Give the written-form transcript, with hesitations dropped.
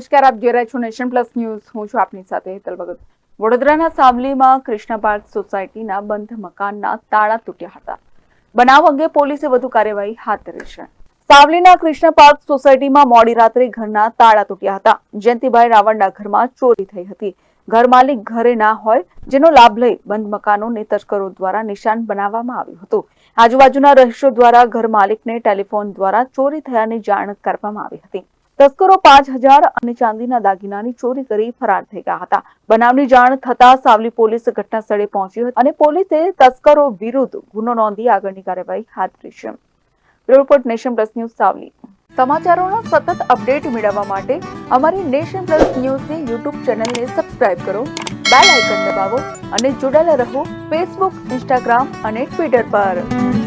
નમસ્કાર, આપ જોઈ રહ્યા છો નેશન પ્લસ ન્યૂઝ. હું છું આપની સાથે હેતલ ભગત. વડોદરાના સાવલીમાં કૃષ્ણ પાર્ક સોસાયટીના બંધ મકાનના તાળા તૂટ્યા હતા. બનાવ અંગે પોલીસે વધુ કાર્યવાહી હાથ ધરી છે. સાવલીના કૃષ્ણ પાર્ક સોસાયટીમાં મોડી રાત્રે ઘરના તાળા તૂટ્યા હતા. જયંતિભાઈ રાવળના ઘરમાં ચોરી થઈ હતી. ઘર માલિક ઘરે ના હોય, જેનો લાભ લઈ બંધ મકાનોને તસ્કરો દ્વારા નિશાન બનાવવામાં આવ્યું હતું. આજુબાજુના રહીશો દ્વારા ઘર માલિકને ટેલિફોન દ્વારા ચોરી થયાની જાણ કરવામાં આવી હતી. તસ્કરો 5,000 અને ચાંદીના દાગીનાની ચોરી કરી ફરાર થઈ ગયા હતા. બનાવની જાણ થતા સાવલી પોલીસ ઘટના સ્થળે પહોંચી હતી અને પોલીસે તસ્કરો વિરુદ્ધ ગુનો નોંધી આગળની કાર્યવાહી હાથ ધરી છે. Bureau report, Nation Plus news, Savli. સમાચારોના સતત અપડેટ મેળવવા માટે અમારી નેશન પ્લસ ન્યૂઝની યુટ્યુબ ચેનલને સબસ્ક્રાઇબ કરો, બેલ આઇકન દબાવો અને જોડાયેલા રહો ફેસબુક, ઇન્સ્ટાગ્રામ અને ટ્વિટર પર.